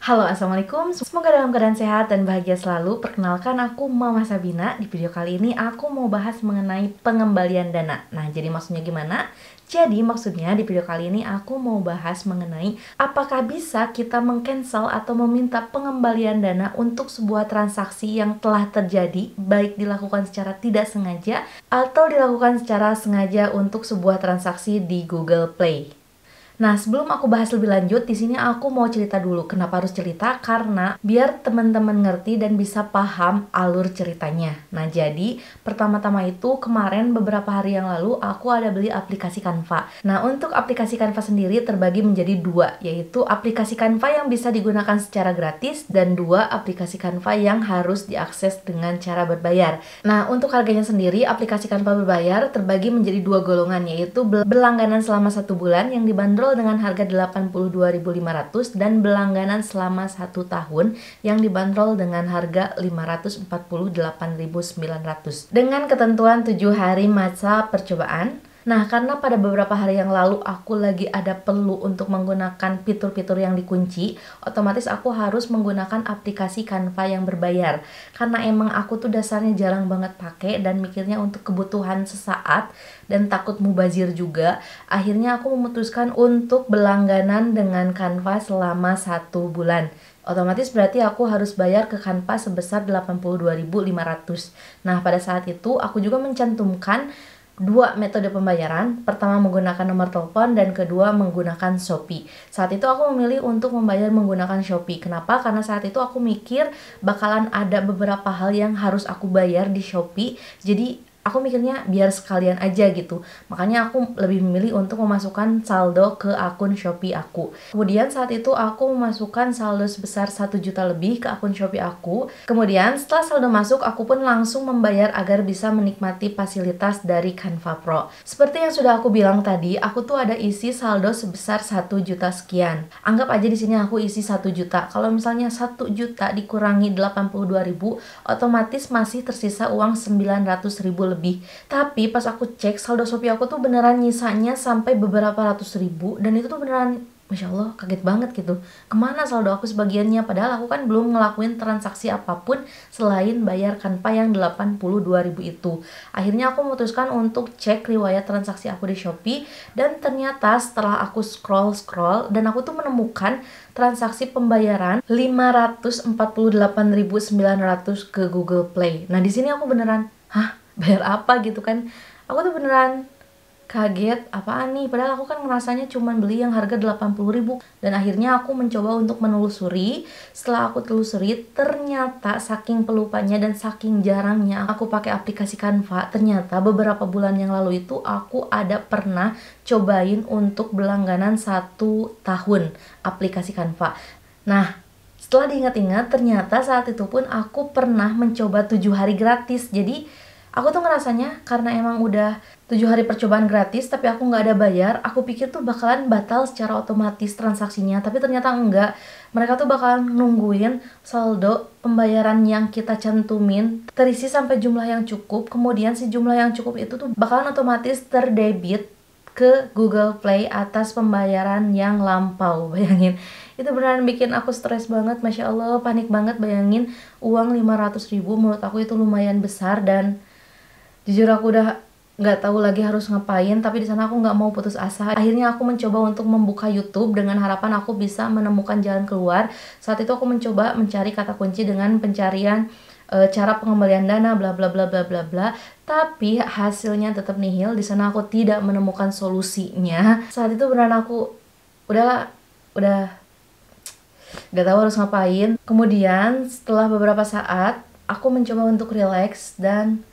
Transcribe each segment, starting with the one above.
Halo, assalamualaikum. Semoga dalam keadaan sehat dan bahagia selalu. Perkenalkan, aku Mama Sabina. Di video kali ini aku mau bahas mengenai pengembalian dana. Nah, jadi maksudnya gimana? Jadi maksudnya di video kali ini aku mau bahas mengenai apakah bisa kita meng-cancel atau meminta pengembalian dana untuk sebuah transaksi yang telah terjadi, baik dilakukan secara tidak sengaja atau dilakukan secara sengaja untuk sebuah transaksi di Google Play. Nah, sebelum aku bahas lebih lanjut, di sini aku mau cerita dulu. Kenapa harus cerita? Karena biar teman-teman ngerti dan bisa paham alur ceritanya. Nah, jadi pertama-tama itu kemarin beberapa hari yang lalu aku ada beli aplikasi Canva. Nah, untuk aplikasi Canva sendiri terbagi menjadi dua, yaitu aplikasi Canva yang bisa digunakan secara gratis dan dua aplikasi Canva yang harus diakses dengan cara berbayar. Nah, untuk harganya sendiri, aplikasi Canva berbayar terbagi menjadi dua golongan, yaitu berlangganan selama 1 bulan yang dibanderol dengan harga 82.500 dan berlangganan selama 1 tahun yang dibanderol dengan harga 548.900 dengan ketentuan 7 hari masa percobaan. Nah, karena pada beberapa hari yang lalu aku lagi ada perlu untuk menggunakan fitur-fitur yang dikunci, otomatis aku harus menggunakan aplikasi Canva yang berbayar. Karena emang aku tuh dasarnya jarang banget pakai dan mikirnya untuk kebutuhan sesaat dan takut mubazir juga, akhirnya aku memutuskan untuk berlangganan dengan Canva selama 1 bulan. Otomatis berarti aku harus bayar ke Canva sebesar 82.500. Nah, pada saat itu aku juga mencantumkan dua metode pembayaran, pertama menggunakan nomor telepon dan kedua menggunakan Shopee. Saat itu aku memilih untuk membayar menggunakan Shopee. Kenapa? Karena saat itu aku mikir bakalan ada beberapa hal yang harus aku bayar di Shopee. Jadi aku mikirnya biar sekalian aja gitu. Makanya aku lebih memilih untuk memasukkan saldo ke akun Shopee aku. Kemudian saat itu aku memasukkan saldo sebesar 1 juta lebih ke akun Shopee aku. Kemudian setelah saldo masuk, aku pun langsung membayar agar bisa menikmati fasilitas dari Canva Pro. Seperti yang sudah aku bilang tadi, aku tuh ada isi saldo sebesar 1 juta sekian. Anggap aja di sini aku isi 1 juta. Kalau misalnya 1 juta dikurangi 82.000, otomatis masih tersisa uang 900.000 lebih. Tapi pas aku cek saldo Shopee aku tuh beneran nyisanya sampai beberapa ratus ribu, dan itu tuh beneran Masya Allah, kaget banget gitu. Kemana saldo aku sebagiannya? Padahal aku kan belum ngelakuin transaksi apapun selain bayar Canva yang 82.000 itu. Akhirnya aku memutuskan untuk cek riwayat transaksi aku di Shopee, dan ternyata setelah aku scroll dan aku tuh menemukan transaksi pembayaran 548.900 ke Google Play. Nah, di sini aku beneran, hah? Bayar apa gitu kan? Aku tuh beneran kaget, apaan nih? Padahal aku kan ngerasanya cuman beli yang harga 80.000. Dan akhirnya aku mencoba untuk menelusuri. Setelah aku telusuri, ternyata saking pelupanya dan saking jarangnya aku pakai aplikasi Canva, ternyata beberapa bulan yang lalu itu aku ada pernah cobain untuk berlangganan 1 tahun aplikasi Canva. Nah, setelah diingat-ingat, ternyata saat itu pun aku pernah mencoba 7 hari gratis. Jadi aku tuh ngerasanya karena emang udah 7 hari percobaan gratis tapi aku nggak ada bayar, aku pikir tuh bakalan batal secara otomatis transaksinya, tapi ternyata enggak. Mereka tuh bakalan nungguin saldo pembayaran yang kita cantumin terisi sampai jumlah yang cukup, kemudian si jumlah yang cukup itu tuh bakalan otomatis terdebit ke Google Play atas pembayaran yang lampau. Bayangin, itu beneran bikin aku stres banget. Masya Allah, panik banget. Bayangin, uang 500.000 menurut aku itu lumayan besar, dan jujur aku udah nggak tahu lagi harus ngapain. Tapi di sana aku nggak mau putus asa. Akhirnya aku mencoba untuk membuka YouTube dengan harapan aku bisa menemukan jalan keluar. Saat itu aku mencoba mencari kata kunci dengan pencarian cara pengembalian dana bla bla bla bla bla bla. Tapi hasilnya tetap nihil. Di sana aku tidak menemukan solusinya. Saat itu beneran aku udah nggak tahu harus ngapain. Kemudian setelah beberapa saat aku mencoba untuk relax dan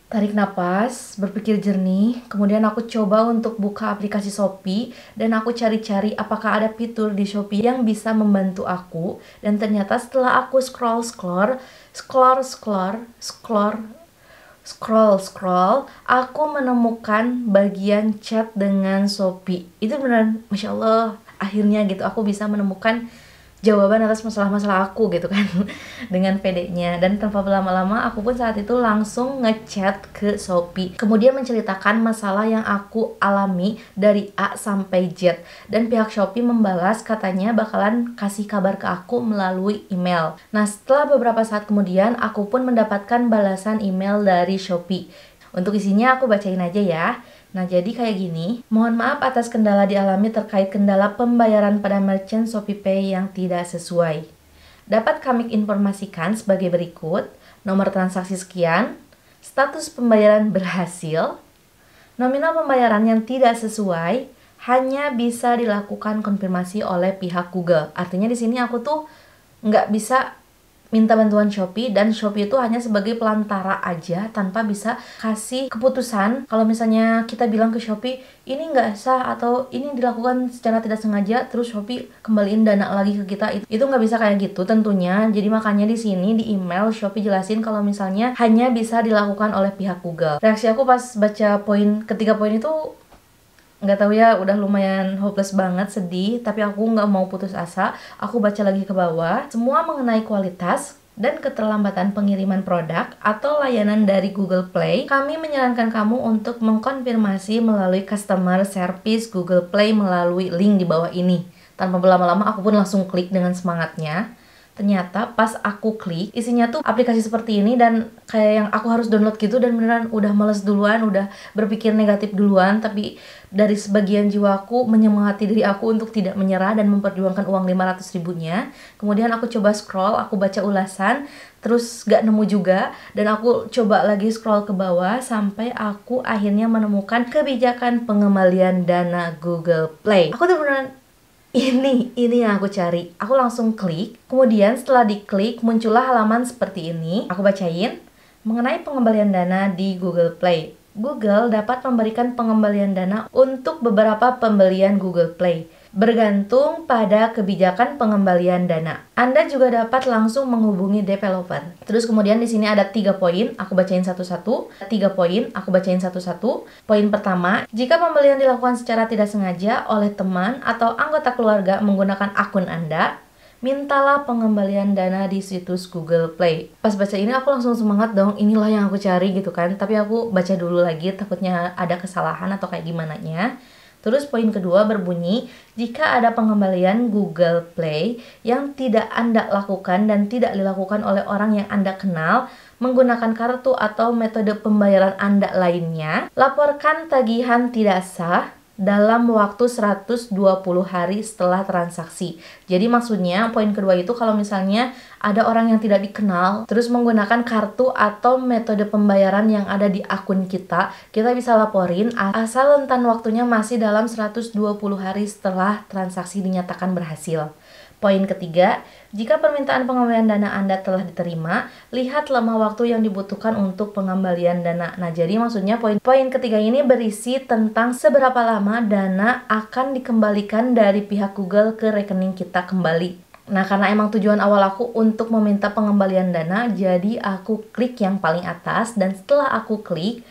tarik napas, berpikir jernih. Kemudian aku coba untuk buka aplikasi Shopee dan aku cari-cari apakah ada fitur di Shopee yang bisa membantu aku. Dan ternyata setelah aku scroll, aku menemukan bagian chat dengan Shopee. Itu beneran Masya Allah, akhirnya gitu aku bisa menemukan jawaban atas masalah-masalah aku gitu kan dengan pedenya. Dan tanpa berlama-lama aku pun saat itu langsung ngechat ke Shopee, kemudian menceritakan masalah yang aku alami dari A sampai Z, dan pihak Shopee membalas katanya bakalan kasih kabar ke aku melalui email. Nah, setelah beberapa saat kemudian aku pun mendapatkan balasan email dari Shopee. Untuk isinya aku bacain aja ya. Nah, jadi kayak gini. Mohon maaf atas kendala dialami terkait kendala pembayaran pada merchant ShopeePay yang tidak sesuai. Dapat kami informasikan sebagai berikut: nomor transaksi sekian, status pembayaran berhasil, nominal pembayaran yang tidak sesuai, hanya bisa dilakukan konfirmasi oleh pihak Google. Artinya di sini aku tuh nggak bisa minta bantuan Shopee, dan Shopee itu hanya sebagai pelantara aja tanpa bisa kasih keputusan. Kalau misalnya kita bilang ke Shopee ini nggak sah atau ini dilakukan secara tidak sengaja, terus Shopee kembaliin dana lagi ke kita, itu nggak bisa kayak gitu tentunya. Jadi makanya di sini di email Shopee jelasin kalau misalnya hanya bisa dilakukan oleh pihak Google. Reaksi aku pas baca ketiga poin itu nggak tahu ya, udah lumayan hopeless banget, sedih, tapi aku nggak mau putus asa. Aku baca lagi ke bawah, semua mengenai kualitas dan keterlambatan pengiriman produk atau layanan dari Google Play. Kami menyarankan kamu untuk mengkonfirmasi melalui customer service Google Play melalui link di bawah ini. Tanpa berlama-lama aku pun langsung klik dengan semangatnya. Ternyata pas aku klik, isinya tuh aplikasi seperti ini dan kayak yang aku harus download gitu, dan beneran udah males duluan, udah berpikir negatif duluan. Tapi dari sebagian jiwaku menyemangati diri aku untuk tidak menyerah dan memperjuangkan uang 500 ribunya. Kemudian aku coba scroll, aku baca ulasan, terus gak nemu juga, dan aku coba lagi scroll ke bawah sampai aku akhirnya menemukan kebijakan pengembalian dana Google Play. Aku tuh beneran, ini yang aku cari. Aku langsung klik, kemudian setelah diklik muncullah halaman seperti ini. Aku bacain mengenai pengembalian dana di Google Play. Google dapat memberikan pengembalian dana untuk beberapa pembelian Google Play, bergantung pada kebijakan pengembalian dana. Anda juga dapat langsung menghubungi developer. Terus kemudian di sini ada 3 poin, aku bacain satu-satu. 3 poin, aku bacain satu-satu. Poin pertama, jika pembelian dilakukan secara tidak sengaja oleh teman atau anggota keluarga menggunakan akun Anda, mintalah pengembalian dana di situs Google Play. Pas baca ini aku langsung semangat dong, inilah yang aku cari gitu kan. Tapi aku baca dulu lagi, takutnya ada kesalahan atau kayak gimana nya. Terus poin kedua berbunyi, jika ada pengembalian Google Play yang tidak Anda lakukan dan tidak dilakukan oleh orang yang Anda kenal menggunakan kartu atau metode pembayaran Anda lainnya, laporkan tagihan tidak sah dalam waktu 120 hari setelah transaksi. Jadi maksudnya poin kedua itu kalau misalnya ada orang yang tidak dikenal terus menggunakan kartu atau metode pembayaran yang ada di akun kita bisa laporin asal rentan waktunya masih dalam 120 hari setelah transaksi dinyatakan berhasil. Poin ketiga, jika permintaan pengembalian dana Anda telah diterima, lihat lama waktu yang dibutuhkan untuk pengembalian dana. Nah, jadi maksudnya poin ketiga ini berisi tentang seberapa lama dana akan dikembalikan dari pihak Google ke rekening kita kembali. Nah, karena emang tujuan awal aku untuk meminta pengembalian dana, jadi aku klik yang paling atas, dan setelah aku klik,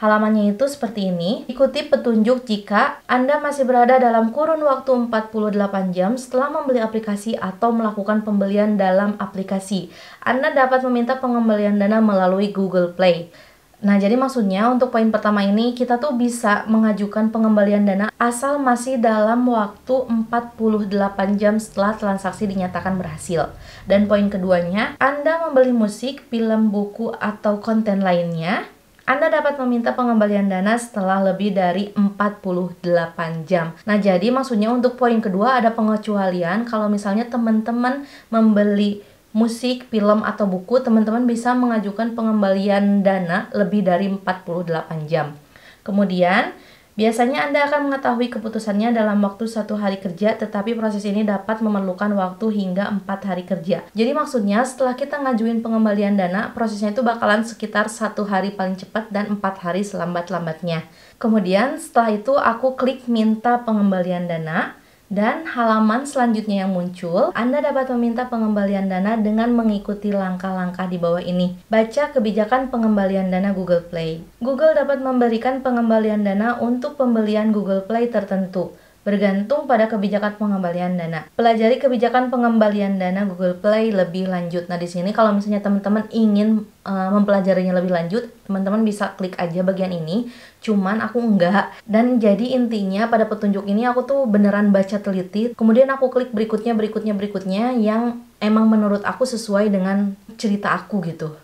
halamannya itu seperti ini. Ikuti petunjuk jika Anda masih berada dalam kurun waktu 48 jam setelah membeli aplikasi atau melakukan pembelian dalam aplikasi. Anda dapat meminta pengembalian dana melalui Google Play. Nah, jadi maksudnya untuk poin pertama ini kita tuh bisa mengajukan pengembalian dana asal masih dalam waktu 48 jam setelah transaksi dinyatakan berhasil. Dan poin keduanya, Anda membeli musik, film, buku, atau konten lainnya, Anda dapat meminta pengembalian dana setelah lebih dari 48 jam. Nah, jadi maksudnya untuk poin kedua ada pengecualian kalau misalnya teman-teman membeli musik, film, atau buku, teman-teman bisa mengajukan pengembalian dana lebih dari 48 jam. Kemudian, biasanya Anda akan mengetahui keputusannya dalam waktu 1 hari kerja, tetapi proses ini dapat memerlukan waktu hingga 4 hari kerja. Jadi maksudnya setelah kita ngajuin pengembalian dana, prosesnya itu bakalan sekitar 1 hari paling cepat dan 4 hari selambat-lambatnya. Kemudian setelah itu aku klik minta pengembalian dana. Dan halaman selanjutnya yang muncul, Anda dapat meminta pengembalian dana dengan mengikuti langkah-langkah di bawah ini. Baca kebijakan pengembalian dana Google Play. Google dapat memberikan pengembalian dana untuk pembelian Google Play tertentu. bergantung pada kebijakan pengembalian dana. Pelajari kebijakan pengembalian dana Google Play lebih lanjut. Nah, di sini kalau misalnya teman-teman ingin mempelajarinya lebih lanjut, teman-teman bisa klik aja bagian ini. Cuman aku enggak. Dan jadi intinya pada petunjuk ini aku tuh beneran baca teliti. Kemudian aku klik berikutnya yang emang menurut aku sesuai dengan cerita aku gitu.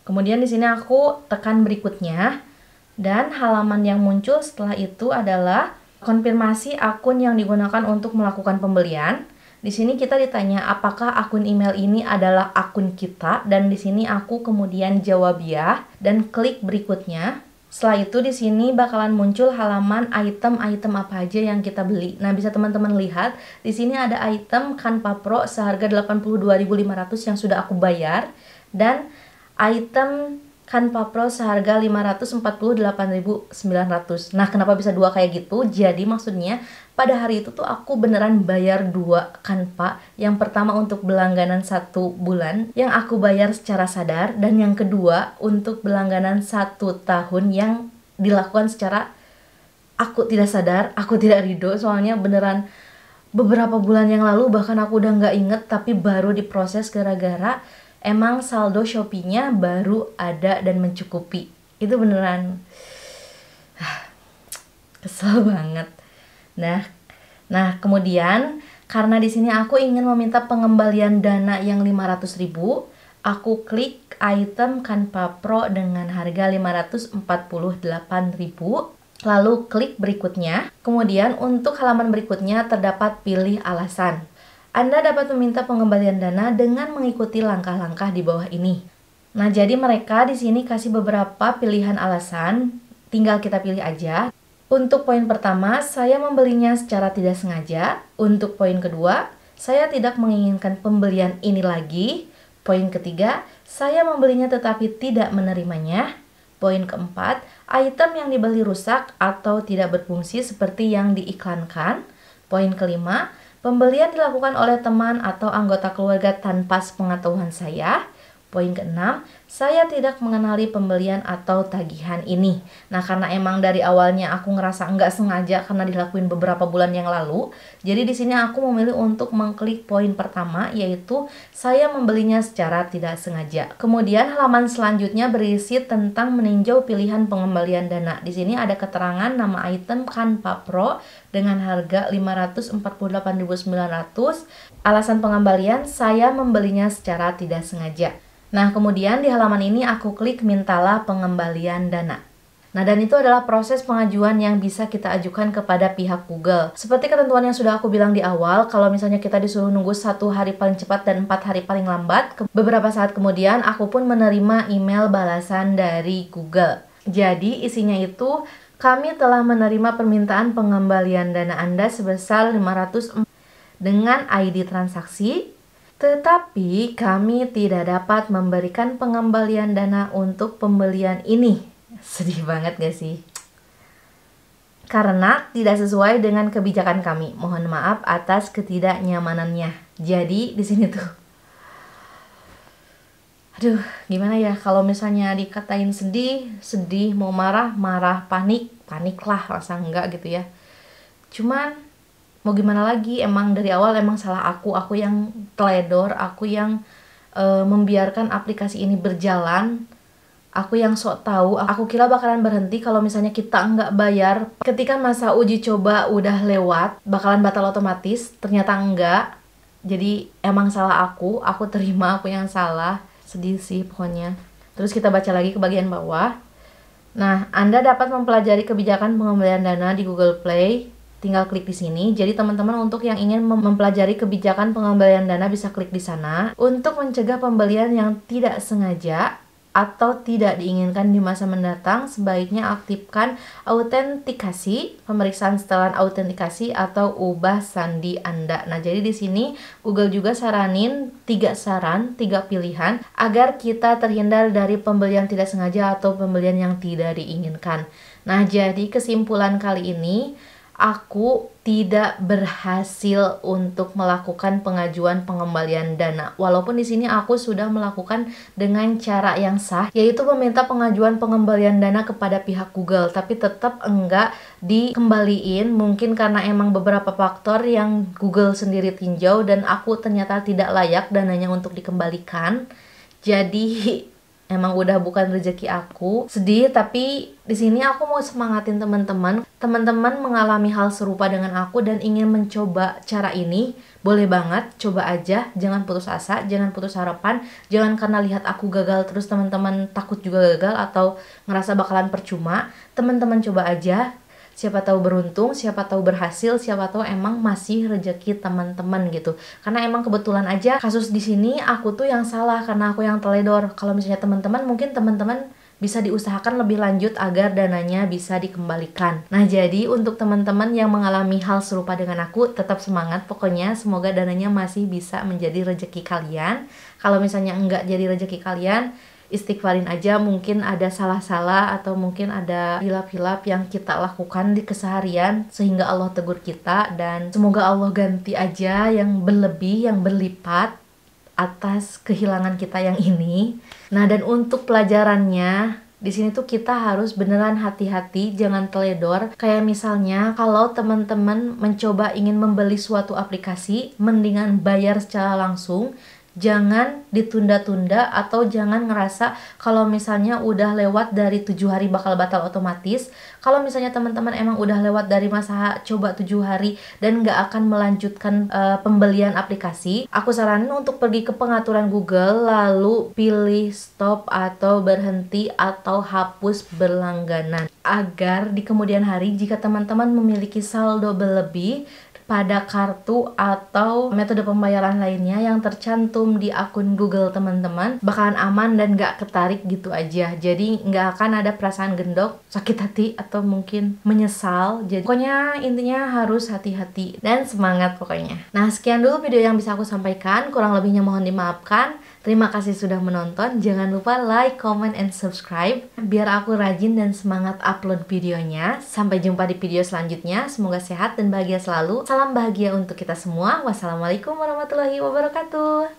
Kemudian di sini aku tekan berikutnya dan halaman yang muncul setelah itu adalah konfirmasi akun yang digunakan untuk melakukan pembelian. Di sini kita ditanya apakah akun email ini adalah akun kita, dan di sini aku kemudian jawab ya dan klik berikutnya. Setelah itu di sini bakalan muncul halaman item-item apa aja yang kita beli. Nah, bisa teman-teman lihat di sini ada item Canva Pro seharga 82.500 yang sudah aku bayar, dan item Canva Pro seharga 548.900. Nah, kenapa bisa dua kayak gitu? Jadi maksudnya pada hari itu tuh aku beneran bayar dua Canva. Yang pertama untuk berlangganan 1 bulan yang aku bayar secara sadar, dan yang kedua untuk berlangganan 1 tahun yang dilakukan secara aku tidak sadar, aku tidak ridho. Soalnya beneran beberapa bulan yang lalu bahkan aku udah nggak inget, tapi baru diproses gara-gara emang saldo Shopee-nya baru ada dan mencukupi. Itu beneran kesel banget. Nah, kemudian karena di sini aku ingin meminta pengembalian dana yang 500.000, aku klik item Canva Pro dengan harga 548.000. Lalu klik berikutnya. Kemudian untuk halaman berikutnya terdapat pilih alasan. Anda dapat meminta pengembalian dana dengan mengikuti langkah-langkah di bawah ini. Nah, jadi mereka di sini kasih beberapa pilihan alasan, tinggal kita pilih aja. Untuk poin pertama, saya membelinya secara tidak sengaja. Untuk poin kedua, saya tidak menginginkan pembelian ini lagi. Poin ketiga, saya membelinya tetapi tidak menerimanya. Poin keempat, item yang dibeli rusak atau tidak berfungsi seperti yang diiklankan. Poin kelima, pembelian dilakukan oleh teman atau anggota keluarga tanpa sepengetahuan saya. Poin keenam, saya tidak mengenali pembelian atau tagihan ini. Nah, karena emang dari awalnya aku ngerasa nggak sengaja karena dilakuin beberapa bulan yang lalu, jadi di sini aku memilih untuk mengklik poin pertama, yaitu saya membelinya secara tidak sengaja. Kemudian halaman selanjutnya berisi tentang meninjau pilihan pengembalian dana. Di sini ada keterangan nama item Canva Pro dengan harga 548.900. Alasan pengembalian, saya membelinya secara tidak sengaja. Nah, kemudian di halaman ini aku klik mintalah pengembalian dana. Nah, dan itu adalah proses pengajuan yang bisa kita ajukan kepada pihak Google. Seperti ketentuan yang sudah aku bilang di awal, kalau misalnya kita disuruh nunggu 1 hari paling cepat dan 4 hari paling lambat, beberapa saat kemudian aku pun menerima email balasan dari Google. Jadi isinya itu, kami telah menerima permintaan pengembalian dana Anda sebesar 500 dengan ID transaksi, tetapi kami tidak dapat memberikan pengembalian dana untuk pembelian ini. Sedih banget gak sih? Karena tidak sesuai dengan kebijakan kami. Mohon maaf atas ketidaknyamanannya. Jadi di sini tuh, aduh, gimana ya, kalau misalnya dikatain sedih, mau marah, panik lah, rasa enggak gitu ya. Cuman mau gimana lagi, emang dari awal emang salah aku yang teledor, aku yang membiarkan aplikasi ini berjalan, aku yang sok tahu. Aku kira bakalan berhenti kalau misalnya kita nggak bayar. Ketika masa uji coba udah lewat, bakalan batal otomatis, ternyata enggak. Jadi emang salah aku terima aku yang salah. Sedih sih pokoknya. Terus kita baca lagi ke bagian bawah. Nah, Anda dapat mempelajari kebijakan pengembalian dana di Google Play. Tinggal klik di sini. Jadi teman-teman untuk yang ingin mempelajari kebijakan pengembalian dana bisa klik di sana. Untuk mencegah pembelian yang tidak sengaja atau tidak diinginkan di masa mendatang, sebaiknya aktifkan autentikasi, pemeriksaan setelan autentikasi, atau ubah sandi Anda. Nah, jadi di sini Google juga saranin 3 pilihan agar kita terhindar dari pembelian tidak sengaja atau pembelian yang tidak diinginkan. Nah, jadi kesimpulan kali ini, aku tidak berhasil untuk melakukan pengajuan pengembalian dana. Walaupun di sini aku sudah melakukan dengan cara yang sah, yaitu meminta pengajuan pengembalian dana kepada pihak Google, tapi tetap enggak dikembaliin. Mungkin karena emang beberapa faktor yang Google sendiri tinjau dan aku ternyata tidak layak dananya untuk dikembalikan. Jadi emang udah bukan rezeki aku. Sedih, tapi di sini aku mau semangatin teman-teman. Teman-teman mengalami hal serupa dengan aku dan ingin mencoba cara ini, boleh banget, coba aja. Jangan putus asa, jangan putus harapan. Jangan karena lihat aku gagal terus teman-teman takut juga gagal atau ngerasa bakalan percuma. Teman-teman coba aja. Siapa tahu beruntung, siapa tahu berhasil, siapa tahu emang masih rezeki teman-teman gitu. Karena emang kebetulan aja kasus di sini aku tuh yang salah karena aku yang teledor. Kalau misalnya teman-teman, mungkin teman-teman bisa diusahakan lebih lanjut agar dananya bisa dikembalikan. Nah, jadi untuk teman-teman yang mengalami hal serupa dengan aku, tetap semangat. Pokoknya semoga dananya masih bisa menjadi rezeki kalian. Kalau misalnya enggak jadi rezeki kalian, istighfarin aja, mungkin ada salah-salah atau mungkin ada hilap-hilap yang kita lakukan di keseharian sehingga Allah tegur kita, dan semoga Allah ganti aja yang berlebih, yang berlipat atas kehilangan kita yang ini. Nah, dan untuk pelajarannya di sini tuh kita harus beneran hati-hati, jangan teledor. Kayak misalnya kalau teman-teman mencoba ingin membeli suatu aplikasi, mendingan bayar secara langsung. Jangan ditunda-tunda atau jangan ngerasa kalau misalnya udah lewat dari 7 hari bakal batal otomatis. Kalau misalnya teman-teman emang udah lewat dari masa coba 7 hari dan nggak akan melanjutkan pembelian aplikasi, aku saranin untuk pergi ke pengaturan Google lalu pilih stop atau berhenti atau hapus berlangganan, agar di kemudian hari jika teman-teman memiliki saldo berlebih pada kartu atau metode pembayaran lainnya yang tercantum di akun Google teman-teman, bakalan aman dan gak ketarik gitu aja. Jadi gak akan ada perasaan gendok, sakit hati, atau mungkin menyesal. Jadi pokoknya intinya harus hati-hati dan semangat pokoknya. Nah, sekian dulu video yang bisa aku sampaikan. Kurang lebihnya mohon dimaafkan. Terima kasih sudah menonton. Jangan lupa like, comment, and subscribe biar aku rajin dan semangat upload videonya. Sampai jumpa di video selanjutnya. Semoga sehat dan bahagia selalu. Salam bahagia untuk kita semua. Wassalamualaikum warahmatullahi wabarakatuh.